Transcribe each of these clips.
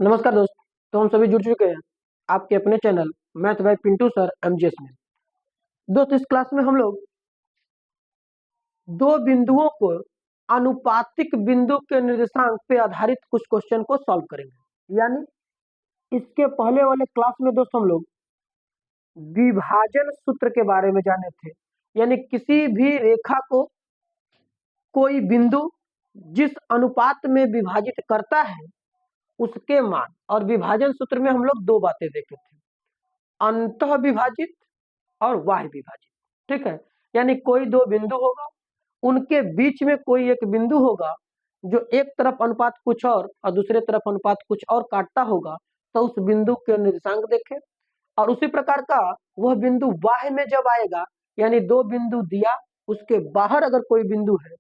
नमस्कार दोस्त। तो हम सभी जुड़ चुके हैं आपके अपने channel math bye Pintu sir MGS में। दोस्त, इस क्लास में हम लोग दो बिंदुओं को अनुपातिक बिंदु के निर्देशांक पे आधारित कुछ क्वेश्चन को सॉल्व करेंगे। यानी इसके पहले वाले क्लास में दोस्त हम लोग विभाजन सूत्र के बारे में जाने थे। यानी किसी भी रेखा को कोई बिंदु जिस अनुपात में विभाजित करता है उसके मान, और विभाजन सूत्र में हम लोग दो बातें देखे थे, अंतः विभाजित और बाह्य विभाजित। ठीक है, यानी कोई दो बिंदु होगा, उनके बीच में कोई एक बिंदु होगा जो एक तरफ अनुपात कुछ और दूसरे तरफ अनुपात कुछ और काटता होगा, तो उस बिंदु के निर्देशांक देखें। और उसी प्रकार का वह बिंदु बाह्य में जब आएगा, यानी दो बिंदु दिया, उसके बाहर अगर कोई बिंदु है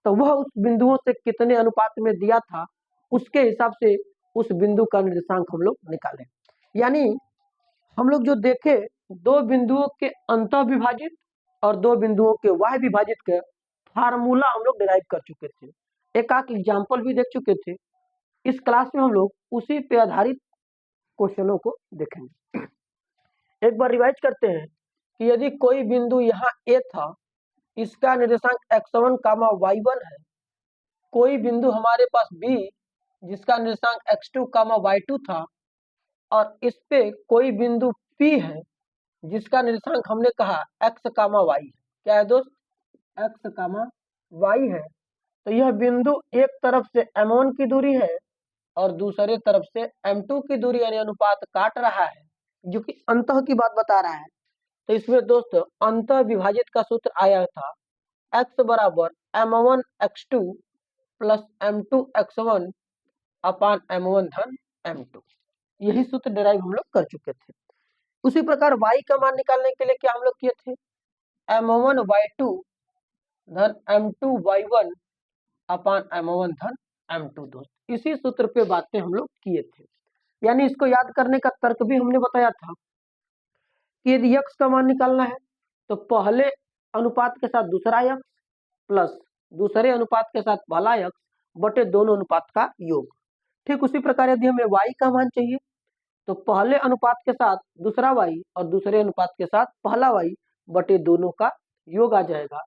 तो वह उस बिंदुओं से कितने अनुपात में दिया था उसके हिसाब से उस बिंदु का निर्देशांक हम लोग निकालें। यानी हम लोग जो देखे, दो बिंदुओं के अंतः विभाजित और दो बिंदुओं के बाह्य विभाजित के फार्मूला हम लोग डिराइव कर चुके थे, एक आध एग्जाम्पल भी देख चुके थे। इस क्लास में हम लोग उसी पे आधारित क्वेश्चनों को देखेंगे। एक बार रिवाइज करते हैं कि यदि कोई बिंदु यहाँ ए था, इसका निर्देशांक x1, y1 है। कोई बिंदु हमारे पास बी जिसका निर्देशांक x2, y2 था, और इस पे कोई बिंदु P है जिसका निर्देशांक हमने कहा x, y है। क्या है दोस्त? x, y है। तो यह बिंदु एक तरफ से m1 की दूरी है और दूसरे तरफ से m2 की दूरी, यानी अनुपात काट रहा है, जो कि अंतः की बात बता रहा है। तो इसमें दोस्त अंतः विभाजित का सूत्र आया था x बराबर m1 x2 plus m2 x1 अपान m1 धन m2। यही सूत्र डिराइव हम लोग कर चुके थे। उसी प्रकार y का मान निकालने के लिए क्या हम लोग किए थे? m1 y2 धन m2 y1 अपान m1 धन m2। दोस्त इसी सूत्र पे बातें हम लोग किए थे। यानी इसको याद करने का तर्क भी हमने बताया था कि यदि x का मान निकालना है तो पहले अनुपात के साथ दूसरा x प्लस दूसरे अनुपात के साथ पहला x बटे दोनों अनुपात का योग। ठीक उसी प्रकार यदि हमें y का मान चाहिए तो पहले अनुपात के साथ दूसरा y और दूसरे अनुपात के साथ पहला y बटे दोनों का योग आ जाएगा।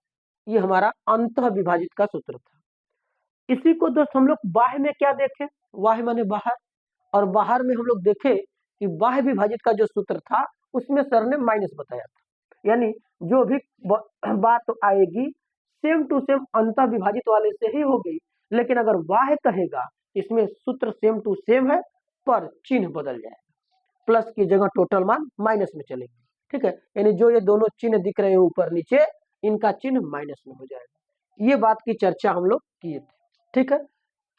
ये हमारा अंतः विभाजित का सूत्र था। इसी को दोस्त हम लोग बाह्य में क्या देखे? बाह्य माने बाहर, और बाहर में हम लोग देखे कि बाह्य विभाजित का जो सूत्र था उसमें सर ने माइनस बताया था। यानी जो भी बात आएगी सेम टू सेम अंतः विभाजित वाले से ही होगी, लेकिन अगर बाह्य कहेगा इसमें सूत्र सेम टू सेम है पर चिन्ह बदल जाएगा, प्लस की जगह टोटल मान माइनस में चलेगी। ठीक है, यानी जो ये दोनों चिन्ह दिख रहे हैं ऊपर नीचे, इनका चिन्ह माइनस में हो जाएगा। ये बात की चर्चा हम लोग किए थे। ठीक है,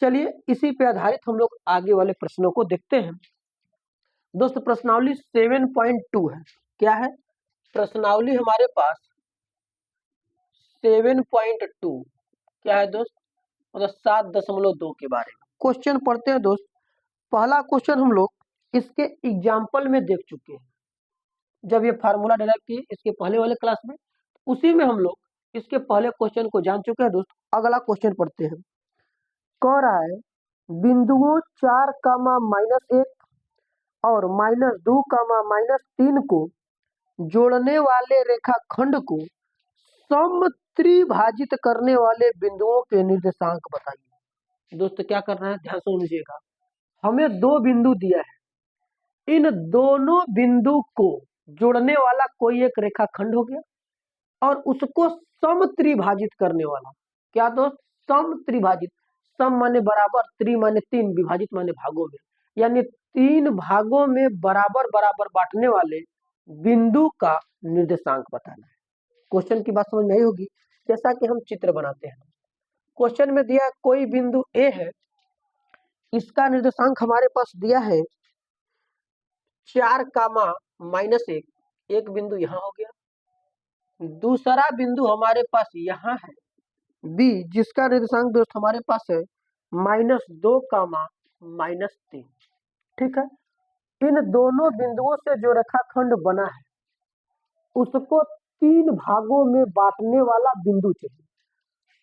चलिए इसी पे आधारित हम लोग आगे वाले प्रश्नों को देखते हैं। दोस्त प्रश्नावली 7.2 है। क्या है प्रश्नावली हमारे पास? 7.2 क्या है दोस्त? मतलब 7.2 के बारे में क्वेश्चन पढ़ते हैं। दोस्त पहला क्वेश्चन हम लोग इसके एग्जाम्पल में देख चुके हैं, जब ये फार्मूला डिराइव किए इसके पहले वाले क्लास में, उसी में हम लोग इसके पहले क्वेश्चन को जान चुके हैं। दोस्त अगला क्वेश्चन पढ़ते हैं। कह रहा है बिंदुओं 4, -1 और -2, -3 को जोड़ने वाले रेखाखंड को समत्रिभाजित करने वाले बिंदुओं के निर्देशांक बताइए। दोस्त क्या करना है, ध्यान से सुनिएगा। हमें दो बिंदु दिया है, इन दोनों बिंदु को जोड़ने वाला कोई एक रेखाखंड हो गया और उसको समत्रिभाजित करने वाला। क्या दोस्त? समत्रिभाजित। सम माने बराबर, त्रि माने तीन, विभाजित माने भागों में, यानी तीन भागों में बराबर बराबर बांटने वाले बिंदु का निर्देशांक बताना है। क्वेश्चन की बात समझ में आई होगी। जैसा कि हम चित्र बनाते हैं, क्वेश्चन में दिया कोई बिंदु ए है, इसका निर्देशांक हमारे पास दिया है 4, -1। एक बिंदु यहाँ हो गया, दूसरा बिंदु हमारे पास यहाँ है बी, जिसका निर्देशांक दोस्त हमारे पास है -2, -3। ठीक है, इन दोनों बिंदुओं से जो रेखाखंड बना है उसको तीन भागों में बांटने वाला बिंदु चाहिए,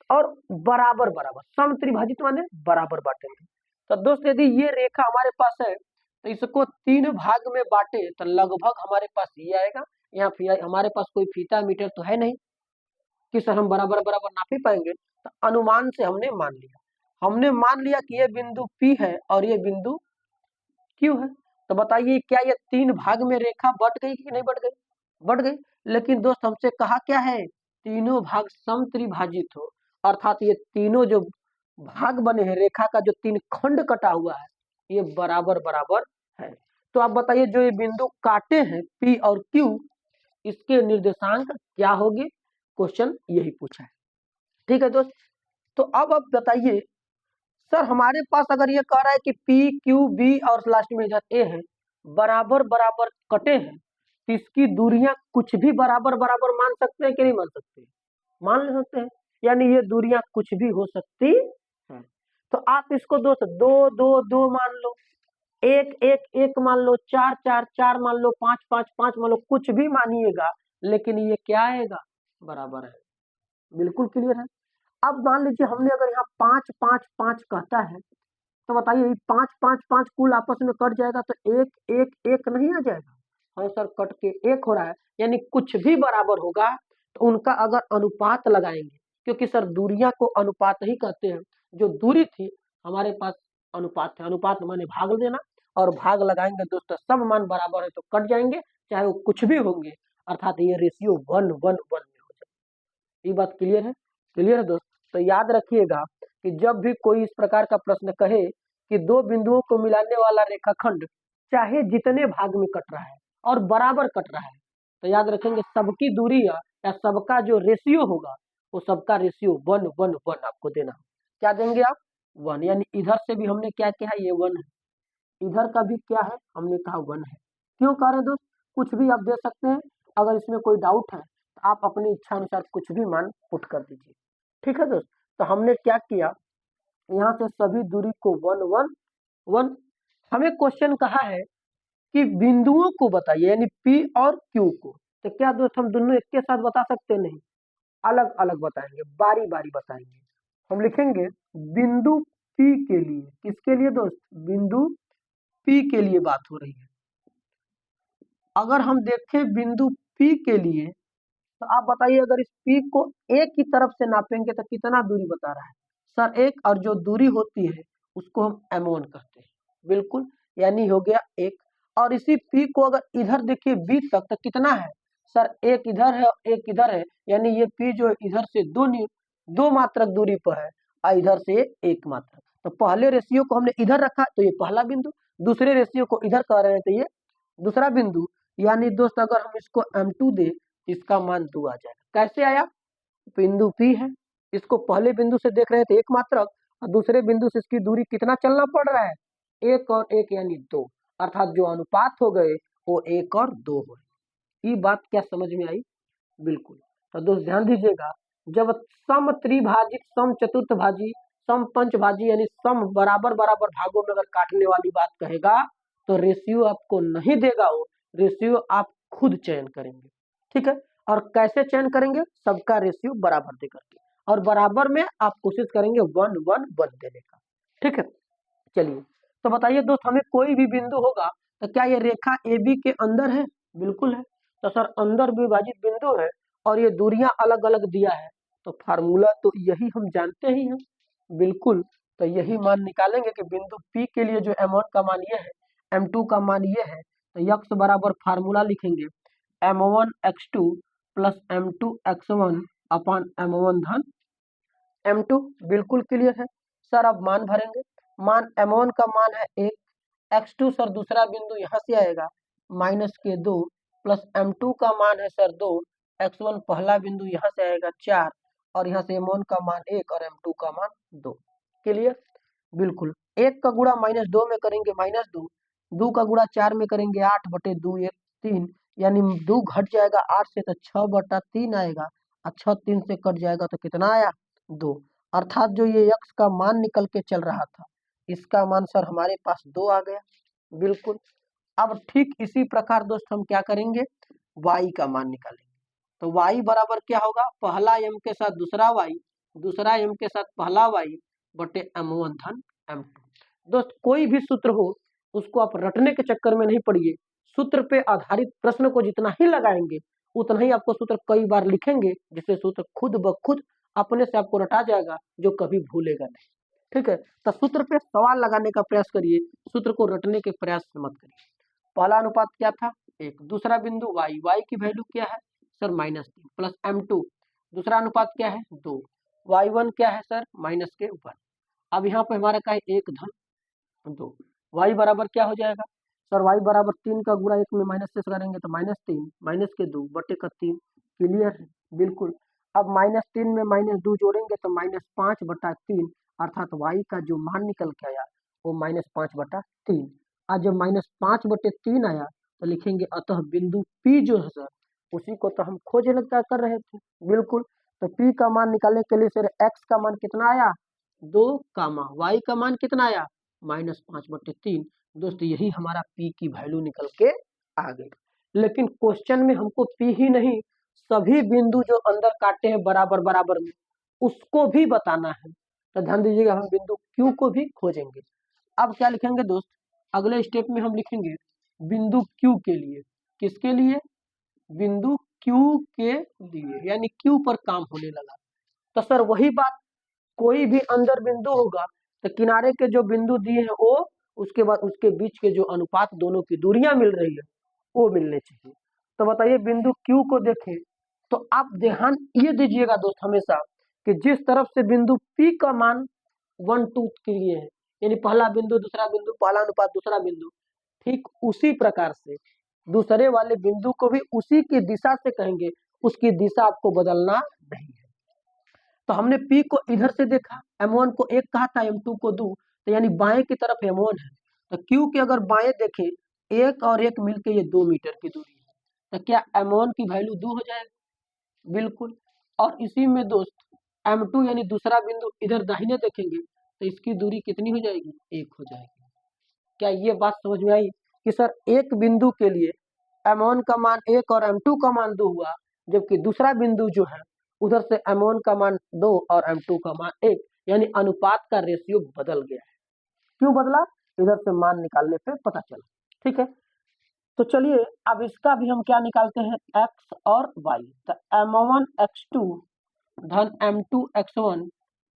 और बराबर बराबर। समत्रिभाजित माने बराबर बांटेंगे। तो दोस्त यदि ये रेखा हमारे पास है तो इसको 3 भाग में बांटे तो लगभग हमारे पास ये आएगा। यहाँ हमारे पास कोई फीता मीटर तो है नहीं कि सर हम बराबर बराबर नाप ही पाएंगे, तो अनुमान से हमने मान लिया कि ये बिंदु P है और ये बिंदु Q है। तो बताइए क्या ये 3 भाग में रेखा बट गई कि नहीं बट गई? बट गई। लेकिन दोस्त हमसे कहा क्या है, तीनों भाग समत्रिभाजित हो, अर्थात ये तीनों जो भाग बने हैं रेखा का, जो 3 खंड कटा हुआ है ये बराबर बराबर है। तो आप बताइए जो ये बिंदु काटे हैं P और Q, इसके निर्देशांक क्या होंगे? क्वेश्चन यही पूछा है। ठीक है दोस्त, तो अब आप बताइए सर हमारे पास अगर ये कह रहा है कि P Q B और लास्ट में इधर A है, बराबर बराबर कटे हैं, तो इसकी दूरियां कुछ भी बराबर बराबर मान सकते हैं कि नहीं मान सकते? मान ले सकते हैं, यानी ये दूरियां कुछ भी हो सकती हैं। तो आप इसको दोस्त 2 2 2 मान लो, 1 1 1 मान लो, 4 4 4 मान लो, 5 5 5 मान लो, कुछ भी मानिएगा, लेकिन ये क्या आएगा? बराबर है। बिल्कुल क्लियर है। अब मान लीजिए हमने अगर यहाँ 5 5 5 कहता है, तो बताइए 5 5 5 कुल आपस में कट जाएगा तो 1 1 1 नहीं आ जाएगा? हाँ सर, कट के 1 हो रहा है, यानी कुछ भी बराबर होगा तो उनका अगर अनुपात लगाएंगे, क्योंकि सर दूरियां को अनुपात ही कहते हैं, जो दूरी थी हमारे पास अनुपात है, अनुपात माने भाग देना, और भाग लगाएंगे दोस्तों सब मान बराबर है तो कट जाएंगे, चाहे वो कुछ भी होंगे, अर्थात ये रेशियो 1 1 1 में हो जाए। ये बात क्लियर है? क्लियर है दोस्त? तो याद रखिएगा कि जब भी कोई इस प्रकार का प्रश्न कहे कि दो बिंदुओं को मिलाने वाला रेखाखंड चाहे जितने भाग में कट रहा है और बराबर कट रहा है, तो याद रखेंगे सबकी दूरी या सबका जो रेशियो होगा वो सबका रेशियो 1 1 1 आपको देना। क्या देंगे आप? 1, यानी इधर से भी हमने क्या किया है, ये 1 है, इधर का भी क्या है, हमने कहा 1 है। क्यों कह रहे दोस्त? कुछ भी आप दे सकते हैं, अगर इसमें कोई डाउट है तो आप अपनी इच्छा अनुसार कुछ भी मान पुट कर दीजिए। ठीक है दोस्त, तो हमने क्या किया, यहाँ से सभी दूरी को 1 1 1। हमें क्वेश्चन कहा है कि बिंदुओं को बताइए, यानी P और Q को, तो क्या दोस्त हम दोनों एक के साथ बता सकते? नहीं, अलग अलग बताएंगे, बारी बारी बताएंगे। हम लिखेंगे बिंदु P के लिए, किसके लिए दोस्त? बिंदु P के लिए बात हो रही है। अगर हम देखें बिंदु P के लिए, तो आप बताइए अगर इस P को A की तरफ से नापेंगे तो कितना दूरी बता रहा है? सर 1, और जो दूरी होती है उसको हम M1 कहते हैं। बिल्कुल, यानी हो गया 1। और इसी P को अगर इधर देखिए B तक, तो कितना है? सर 1 इधर है, 1 इधर है, यानी ये P जो इधर से 2 मात्रक दूरी पर है और इधर से 1 मात्रक। तो पहले रेशियो को हमने इधर रखा तो ये पहला बिंदु, दूसरे रेशियो को इधर कह रहे हैं तो ये दूसरा बिंदु। यानी दोस्त अगर हम इसको M2 दे, इसका मान 2 आ जाएगा। कैसे आया? बिंदु P है, इसको पहले बिंदु से देख रहे थे 1 मात्रक, और दूसरे बिंदु से इसकी दूरी कितना चलना पड़ रहा है? 1 और 1 यानी 2, अर्थात जो अनुपात हो गए वो 1 और 2 हो। ये बात क्या समझ में आई? बिल्कुल। तो दोस्त ध्यान दीजिएगा, जब सम त्रिभाजित, सम चतुर्थभाजी, सम पंचभाजी, यानी सम बराबर बराबर भागों में अगर काटने वाली बात कहेगा तो रेशियो आपको नहीं देगा, वो रेशियो आप खुद चयन करेंगे। ठीक है, और कैसे चयन करेंगे? सबका रेशियो बराबर दे करके, और बराबर में आप कोशिश करेंगे 1 1 1 देने का। ठीक है, चलिए तो बताइए दोस्त, हमें कोई भी बिंदु होगा तो क्या ये रेखा AB के अंदर है? बिल्कुल है। तो सर अंदर विभाजित बिंदु है और ये दूरियां अलग अलग दिया है, तो फार्मूला तो यही हम जानते ही हैं। बिल्कुल, तो यही मान निकालेंगे कि बिंदु P के लिए जो M1 का मान ये है, M2 का मान ये है, तो यक्स बराबर फार्मूला लिखेंगे M1 x2 plus M2 x1 अपान M1 धन M2। बिल्कुल क्लियर है सर। अब मान भरेंगे, मान M1 का मान है 1, x2 सर दूसरा बिंदु यहाँ से आएगा -2, प्लस M2 का मान है सर 2, x1 पहला बिंदु यहाँ से आएगा 4, और यहाँ से M1 का मान 1 और M2 का मान 2। क्लियर? बिल्कुल। 1 का गुणा -2 में करेंगे -2, 2 का गुणा 4 में करेंगे 8/2 1 3, यानी 2 घट जाएगा 8 से तो 6/3 आएगा, और 6 3 से कट जाएगा तो कितना आया? 2। अर्थात जो ये x का मान निकल के चल रहा था, इसका मान सर हमारे पास 2 आ गया। बिल्कुल। अब ठीक इसी प्रकार दोस्त हम क्या करेंगे, y का मान निकालेंगे। तो y बराबर क्या होगा? पहला m के साथ दूसरा y, दूसरा m के साथ पहला y बटे M1 धन M2। दोस्त कोई भी सूत्र हो उसको आप रटने के चक्कर में नहीं पड़िए, सूत्र पे आधारित प्रश्न को जितना ही लगाएंगे उतना ही आपको सूत्र कई बार लिखेंगे, जिससे सूत्र खुद ब खुद अपने से आपको रटा जाएगा, जो कभी भूलेगा नहीं। ठीक है, तो सूत्र पे सवाल लगाने का प्रयास करिए, सूत्र को रटने के प्रयास मत करिए। पहला अनुपात क्या था? 1। दूसरा बिंदु y, y की वैल्यू क्या है सर? -3 plus m2। दूसरा अनुपात क्या है? 2। y1 क्या है सर? -1। अब यहाँ पे हमारा क्या है? 1 धन 2। y बराबर क्या हो जाएगा सर? y बराबर 3 का गुणा 1 में माइनस से करेंगे तो -3 माइनस के 2 बटे का 3। क्लियर है? बिल्कुल। अब -3 में -2 जोड़ेंगे तो -5 बटा 3, अर्थात y का जो मान निकल के आया वो -5 बटा 3। आज जब -5 बटे 3 आया तो लिखेंगे अतः बिंदु P जो है सर, उसी को तो हम खोजने लगा कर रहे थे। बिल्कुल। तो P का मान निकालने के लिए सर x का मान कितना आया? 2, y का मान कितना आया? -5 बटे 3। दोस्त यही हमारा P की वैल्यू निकल के आ गई। लेकिन क्वेश्चन में हमको P ही नहीं, सभी बिंदु जो अंदर काटे हैं बराबर बराबर में, उसको भी बताना है। तो ध्यान दीजिएगा, हम बिंदु Q को भी खोजेंगे। अब क्या लिखेंगे दोस्त? अगले स्टेप में हम लिखेंगे बिंदु Q के लिए। किसके लिए? बिंदु Q के लिए, यानी Q पर काम होने लगा। तो सर वही बात, कोई भी अंदर बिंदु होगा तो किनारे के जो बिंदु दिए हैं वो, उसके बाद उसके बीच के जो अनुपात दोनों की दूरियां मिल रही है वो मिलने चाहिए। तो बताइए बिंदु Q को देखें तो आप ध्यान ये दीजिएगा दोस्त हमेशा कि जिस तरफ से बिंदु P का मान 1 2 के लिए है, यानी पहला बिंदु दूसरा बिंदु, पहला अनुपात दूसरा बिंदु, ठीक उसी प्रकार से दूसरे वाले बिंदु को भी उसी की दिशा से कहेंगे, उसकी दिशा आपको बदलना नहीं है। तो हमने P को इधर से देखा, M1 को 1 कहा था, M2 को 2, तो यानी बाएं की तरफ M1 है। तो Q के अगर बाएं देखें, 1 और 1 मिलके ये 2 मीटर की दूरी है, तो क्या M1 की वैल्यू 2 हो जाएगा? बिल्कुल। और इसी में दोस्त M2 यानी दूसरा बिंदु इधर दाहिने देखेंगे तो इसकी दूरी कितनी हो जाएगी? 1 हो जाएगी। क्या ये बात समझ में आई कि सर एक बिंदु के लिए M1 का मान 1 और M2 का मान 2 हुआ, जबकि दूसरा बिंदु जो है उधर से M1 का मान 2 और M2 का मान 1, यानी अनुपात का रेशियो बदल गया है। क्यों बदला? इधर से मान निकालने पे पता चला। ठीक है, तो चलिए अब इसका भी हम क्या निकालते हैं? x और y। तो M1 x2 धन M2 x1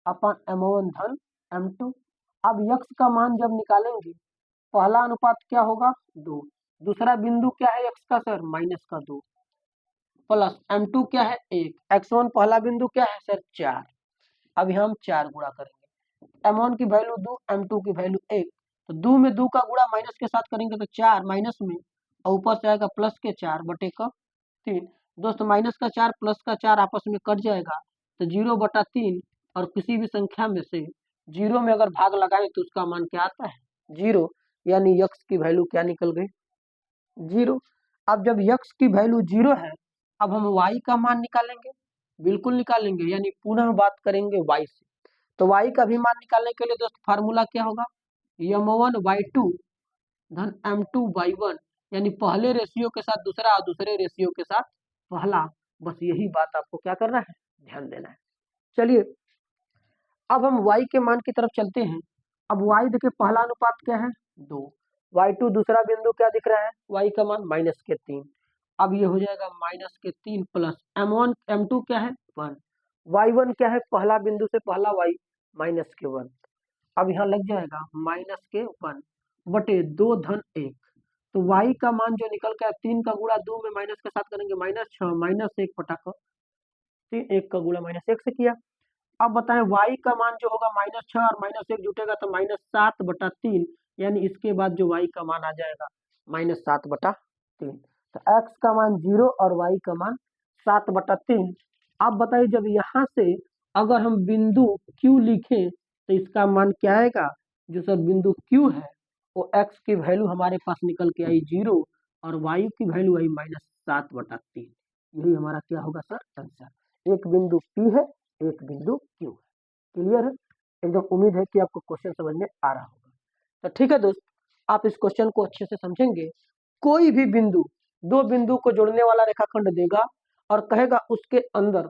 अपन M1 धन M2। अब x का मान जब निकालेंगे, पहला अनुपात क्या होगा? 2। दूसरा बिंदु क्या है x का सर? -2 प्लस M2 क्या है? 1। x1 पहला बिंदु क्या है सर? 4। अब हम 4 गुणा करेंगे, M1 की वैल्यू 2, M2 की वैल्यू 1, तो 2 में 2 का गुणा माइनस के साथ करेंगे तो 4 माइनस में, और ऊपर से आएगा प्लस के 4 बटे का 3। दोस्तों माइनस का 4 प्लस का 4 आपस में कट जाएगा तो 0/3, और किसी भी संख्या में से 0 में अगर भाग लगाए तो उसका मान क्या आता है? 0, यानी x की वैल्यू क्या निकल गई? 0। अब जब x की वैल्यू 0 है, अब हम y का मान निकालेंगे। बिल्कुल निकालेंगे, यानी पुनः बात करेंगे y से। तो y का भी मान निकालने के लिए दोस्त फार्मूला क्या होगा? m1 y2 धन m2 y1, यानी पहले रेशियो के साथ दूसरा और दूसरे रेशियो के साथ पहला। बस यही बात आपको क्या करना है? ध्यान देना है। चलिए अब हम y के मान की तरफ चलते हैं। अब y देखिए पहला अनुपात क्या है? 2। y2 दूसरा बिंदु क्या दिख रहा है? y का मान -3। अब ये हो जाएगा -3 प्लस M1 M2 क्या है? 1। y1 क्या है? पहला बिंदु से पहला y -1। अब यहाँ लग जाएगा -1 बटे 2 धन 1। तो y का मान जो निकल के 3 का गुणा 2 में माइनस के साथ करेंगे -6 -1 बटा का 3, 1 का गुणा -1 से किया। अब बताएं y का मान जो होगा -6 और -1 जुटेगा तो -7/3, यानी इसके बाद जो y का मान आ जाएगा -7/3। तो x का मान 0 और y का मान 7/3। अब बताइए जब यहाँ से अगर हम बिंदु Q लिखें तो इसका मान क्या आएगा? जो सर बिंदु Q है वो x की वैल्यू हमारे पास निकल के आई 0 और y की वैल्यू आई -7/3। यही हमारा क्या होगा सर? आंसर। एक बिंदु P है, एक बिंदु Q है। क्लियर है? एकदम उम्मीद है कि आपको क्वेश्चन समझ में आ रहा होगा। तो ठीक है दोस्त, आप इस क्वेश्चन को अच्छे से समझेंगे। कोई भी बिंदु दो बिंदु को जोड़ने वाला रेखाखंड देगा और कहेगा उसके अंदर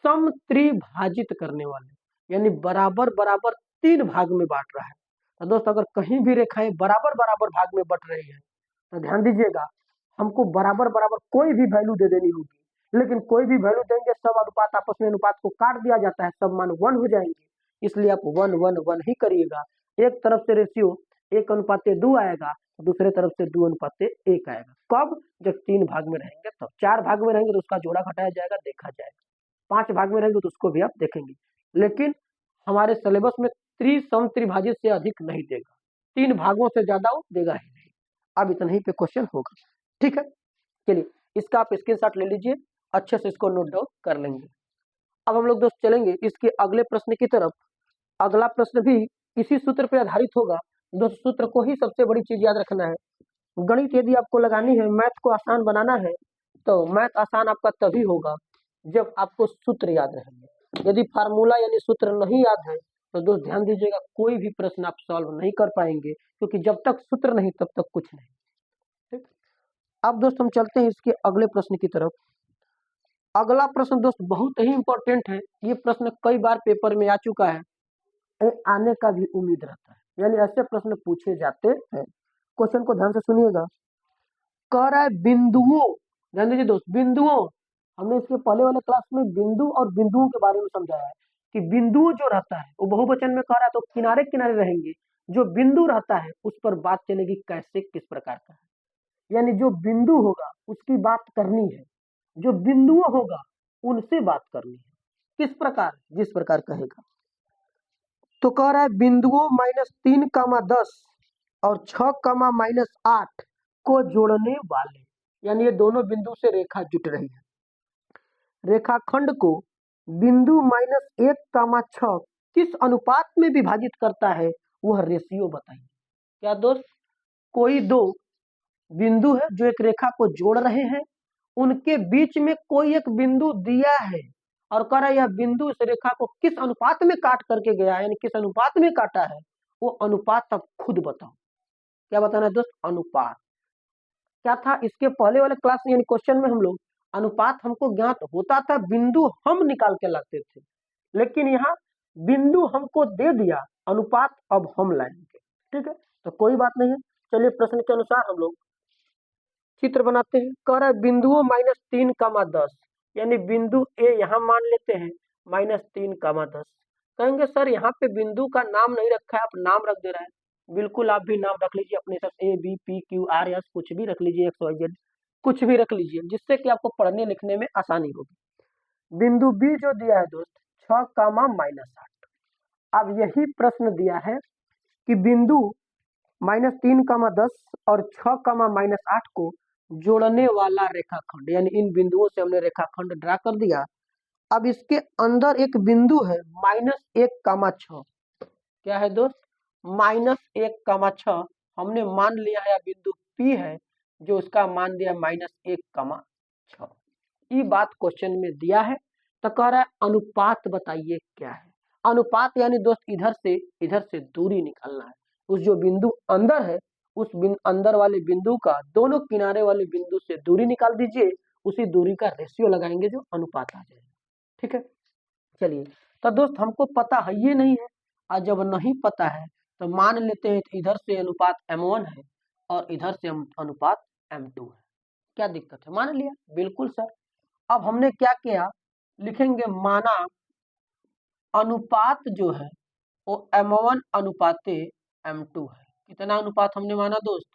समत्रिभाजित करने वाले, यानी बराबर बराबर 3 भाग में बांट रहा है, तो दोस्त अगर कहीं भी रेखाएं बराबर बराबर भाग में बट रही है तो ध्यान दीजिएगा, हमको बराबर बराबर कोई भी वैल्यू दे देनी होगी। लेकिन कोई भी वैल्यू देंगे सब अनुपात आपस में अनुपात को काट दिया जाता है, सब मान 1 हो जाएंगे, इसलिए आप 1 1 1 ही करिएगा। एक तरफ से रेशियो 1:2 आएगा, दूसरे तरफ से 2:1 आएगा। कब? जब 3 भाग में रहेंगे तब। 4 भाग में रहेंगे तो उसका जोड़ा घटाया जाएगा, देखा जाएगा। 5 भाग में रहेंगे तो उसको भी आप देखेंगे। लेकिन हमारे सिलेबस में त्रिसम त्रिभाजित से अधिक नहीं देगा, 3 भागों से ज्यादा वो देगा ही नहीं। अब इतना ही पे क्वेश्चन होगा, ठीक है। चलिए इसका आप स्क्रीनशॉट ले लीजिए, अच्छे से इसको नोट डाउन कर लेंगे। अब हम लोग दोस्त चलेंगे इसके अगले प्रश्न की तरफ। अगला प्रश्न भी इसी सूत्र पर आधारित होगा। दोस्त सूत्र को ही सबसे बड़ी चीज याद रखना है। गणित यदि आपको लगानी है, मैथ को आसान बनाना है, तो मैथ आसान आपका तभी होगा जब आपको सूत्र याद रहेंगे। यदि फार्मूला यानी सूत्र नहीं याद है तो दोस्त ध्यान दीजिएगा, कोई भी प्रश्न आप सॉल्व नहीं कर पाएंगे, क्योंकि जब तक सूत्र नहीं तब तक कुछ नहीं, ठीक। अब दोस्त हम चलते हैं इसके अगले प्रश्न की तरफ। अगला प्रश्न दोस्त बहुत ही इंपॉर्टेंट है, ये प्रश्न कई बार पेपर में आ चुका है, आने का भी उम्मीद रहता है, यानी ऐसे प्रश्न पूछे जाते हैं। क्वेश्चन को ध्यान से सुनिएगा। कह रहा है बिंदुओं, ध्यान दीजिए दोस्त, बिंदुओं, हमने इसके पहले वाले क्लास में बिंदु और बिंदुओं के बारे में समझाया है कि बिंदु जो रहता है वो बहुवचन में कह रहा है तो किनारे किनारे रहेंगे, जो बिंदु रहता है उस पर बात चलेगी कैसे, किस प्रकार का है। यानी जो बिंदु होगा उसकी बात करनी है, जो बिंदुओं होगा उनसे बात करनी है। किस प्रकार? जिस प्रकार कहेगा। तो कह रहा है बिंदुओं -3, 10 और 6, -8 को जोड़ने वाले, यानी ये दोनों बिंदु से रेखा जुट रही है। रेखाखंड को बिंदु -1, 6 किस अनुपात में विभाजित करता है, वह रेशियो बताइए। क्या दोस्त? कोई दो बिंदु है जो एक रेखा को जोड़ रहे हैं, उनके बीच में कोई एक बिंदु दिया है और कह रहा है यह बिंदु इस रेखा को किस अनुपात में काट करके गया है, यानी किस अनुपात में काटा है, वो अनुपात आप खुद बताओ। क्या बताना है दोस्त? अनुपात। क्या था इसके पहले वाले क्लास में, यानी क्वेश्चन में हम लोग अनुपात हमको ज्ञात होता था, बिंदु हम निकाल के लाते थे, लेकिन यहाँ बिंदु हमको दे दिया, अनुपात अब हम लाएंगे, ठीक है। तो कोई बात नहीं है, चलिए प्रश्न के अनुसार हम लोग चित्र बनाते हैं। कह रहा है बिंदुओं -3, 10, यानी बिंदु ए यहाँ मान लेते हैं -3, 10। कहेंगे सर यहाँ पे बिंदु का नाम नहीं रखा है, आप नाम रख दे रहे हैं। बिल्कुल आप भी नाम रख लीजिए अपने साथ, A B P Q R S, कुछ भी रख लीजिए, एक्स वाई जेड, कुछ भी रख लीजिए, जिससे कि आपको पढ़ने लिखने में आसानी होगी। बिंदु बी जो दिया है दोस्त 6, -8। अब यही प्रश्न दिया है कि बिंदु -3, 10 और 6, -8 को जोड़ने वाला रेखाखंड, यानी इन बिंदुओं से हमने रेखाखंड ड्रा कर दिया। अब इसके अंदर एक बिंदु है -1, 6। क्या है दोस्त? -1, 6 हमने मान लिया है, बिंदु P है जो उसका मान दिया -1, 6। ये बात क्वेश्चन में दिया है, तो कह रहा है अनुपात बताइए क्या है। अनुपात यानी दोस्त इधर से दूरी निकालना है। उस जो बिंदु अंदर है उस अंदर वाले बिंदु का दोनों किनारे वाले बिंदु से दूरी निकाल दीजिए, उसी दूरी का रेशियो लगाएंगे जो अनुपात आ जाएगा, ठीक है। चलिए, तो दोस्त हमको पता है ये नहीं है, और जब नहीं पता है तो मान लेते हैं इधर से अनुपात m1 है और इधर से अनुपात m2 है। क्या दिक्कत है? मान लिया, बिल्कुल सर। अब हमने क्या किया, लिखेंगे माना अनुपात जो है वो m1 अनुपाते m2 है। कितना अनुपात हमने माना दोस्त?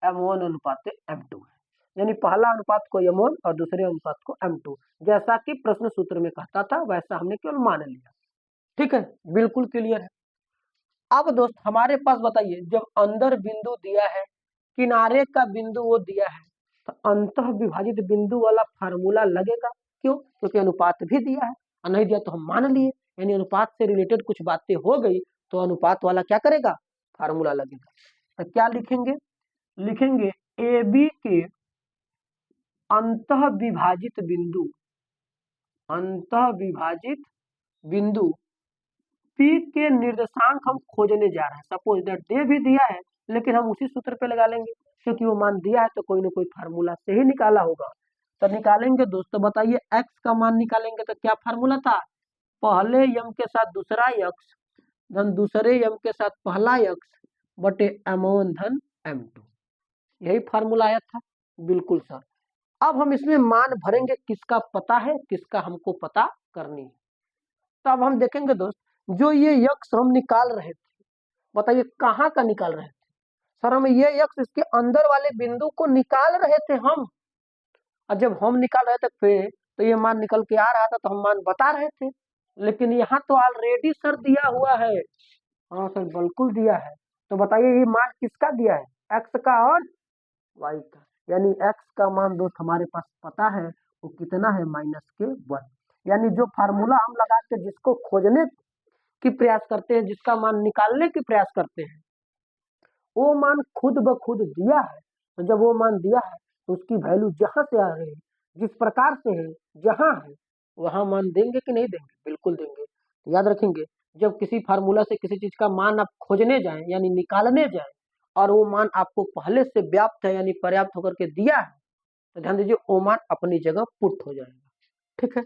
m1 अनुपाते m2 है, यानी पहला अनुपात को m1 और दूसरे अनुपात को m2, जैसा कि प्रश्न सूत्र में कहता था वैसा हमने केवल मान लिया, ठीक है। बिल्कुल क्लियर है। अब दोस्त हमारे पास बताइए, जब अंदर बिंदु दिया है, किनारे का बिंदु वो दिया है, तो अंतः विभाजित बिंदु वाला फार्मूला लगेगा। क्यों? क्योंकि अनुपात भी दिया है, और नहीं दिया तो हम मान लिए, यानी अनुपात से रिलेटेड कुछ बातें हो गई तो अनुपात वाला क्या करेगा? फार्मूला लगेगा। तो क्या लिखेंगे? लिखेंगे ए बी के अंतः विभाजित बिंदु P के निर्देशांक हम खोजने जा रहे हैं। सपोज दैट दे भी दिया है, लेकिन हम उसी सूत्र पे लगा लेंगे, क्योंकि वो मान दिया है तो कोई ना कोई फार्मूला से ही निकाला होगा। तो निकालेंगे दोस्तों, बताइए x का मान निकालेंगे तो क्या फार्मूला था? पहले m के साथ दूसरा x, धन दूसरे m के साथ पहला x, बटे M1 धन M2, यही फार्मूला आया था। बिल्कुल सर। अब हम इसमें मान भरेंगे, किसका पता है, किसका हमको पता करनी है। तो अब हम देखेंगे दोस्त, जो ये यक्स हम निकाल रहे थे, बताइए कहाँ का निकाल रहे थे सर? हम ये यक्स इसके अंदर वाले बिंदु को निकाल रहे थे हम, और जब हम निकाल रहे थे फिर तो ये मान निकल के आ रहा था, तो हम मान बता रहे थे। लेकिन यहाँ तो ऑलरेडी सर दिया हुआ है। हाँ सर बिल्कुल दिया है। तो बताइए ये मान किसका दिया है? एक्स का और वाई का। यानी एक्स का मान दोस्त हमारे पास पता है, वो कितना है? -1। यानी जो फार्मूला हम लगा के जिसको खोजने की प्रयास करते हैं, जिसका मान निकालने की प्रयास करते हैं, वो मान खुद ब खुद दिया है। तो जब वो मान दिया है तो उसकी वैल्यू जहां से आ रही है, जिस प्रकार से है, जहां है, वहां मान देंगे कि नहीं देंगे? बिल्कुल देंगे। तो याद रखेंगे, जब किसी फार्मूला से किसी चीज का मान आप खोजने जाएं यानी निकालने जाएं, और वो मान आपको पहले से व्याप्त है यानी पर्याप्त होकर के दिया है, तो ध्यान दीजिए वो मान अपनी जगह पुट हो जाएगा। ठीक है।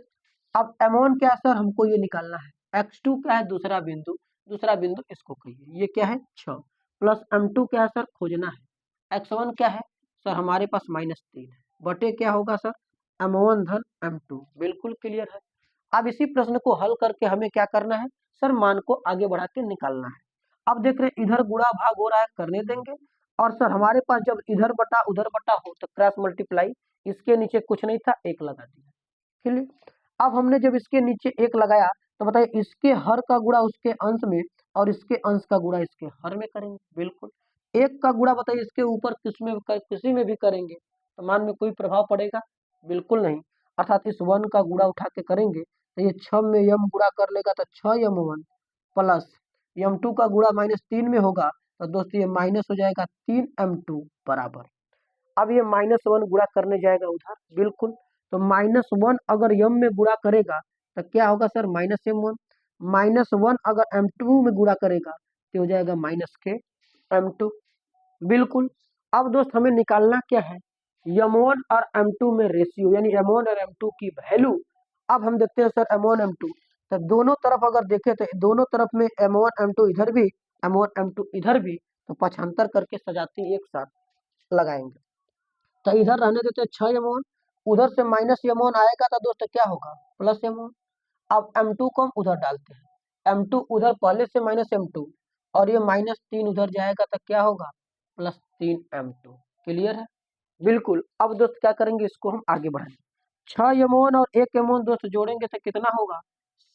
अब M1 क्या है सर? हमको ये निकालना है। x2 क्या है? दूसरा बिंदु, दूसरा बिंदु इसको कहिए, ये क्या है? 6 प्लस M2 क्या है सर? खोजना है। x1 क्या है सर? हमारे पास -3 है, बटे क्या होगा सर? M1 धन M2। बिल्कुल क्लियर है। अब इसी प्रश्न को हल करके हमें क्या करना है सर? मान को आगे बढ़ा के निकालना है। अब देख रहे हैं इधर गुणा भाग हो रहा है, करने देंगे। और सर हमारे पास जब इधर बटा उधर बटा हो तो क्रॉस मल्टीप्लाई, इसके नीचे कुछ नहीं था, एक लगा दिया। क्लियर। अब हमने जब इसके नीचे एक लगाया तो बताइए इसके हर का गुणा उसके अंश में, और इसके अंश का गुणा इसके हर में करेंगे। बिल्कुल। एक का गुणा बताइए इसके ऊपर किसी में भी करेंगे तो मान में कोई प्रभाव पड़ेगा? बिल्कुल नहीं। अर्थात इस 1 का गुणा उठा के करेंगे तो ये 6 में यम गुणा कर लेगा तो 6m1 प्लस m2 का गुणा -3 में होगा तो दोस्तों ये माइनस हो जाएगा 3m2 बराबर। अब ये -1 गुणा करने जाएगा उधर। बिल्कुल। तो -1 अगर यम में गुणा करेगा तो क्या होगा सर? -m1। -1 अगर m2 में गुणा करेगा तो हो जाएगा -k m2। बिल्कुल। अब दोस्त हमें निकालना क्या है? m1 और m2 में रेशियो, यानी m1 और m2 की वैल्यू। अब हम देखते हैं सर m1 m2, तो दोनों तरफ अगर देखें तो दोनों तरफ में m1 m2 इधर भी, m1 m2 इधर भी, तो पक्षांतर करके सजाती एक साथ लगाएंगे। तो इधर रहने देते 6m1, उधर से -m1 आएगा तो दोस्तों क्या होगा? +m1। अब m2 को हम उधर डालते हैं, m2 उधर पहले से -m2, और ये -3 उधर जाएगा तो क्या होगा? +3m2। क्लियर है? बिल्कुल। अब दोस्त क्या करेंगे, इसको हम आगे बढ़ाएंगे। 6m1 और 1m1 दोस्त जोड़ेंगे तो कितना होगा?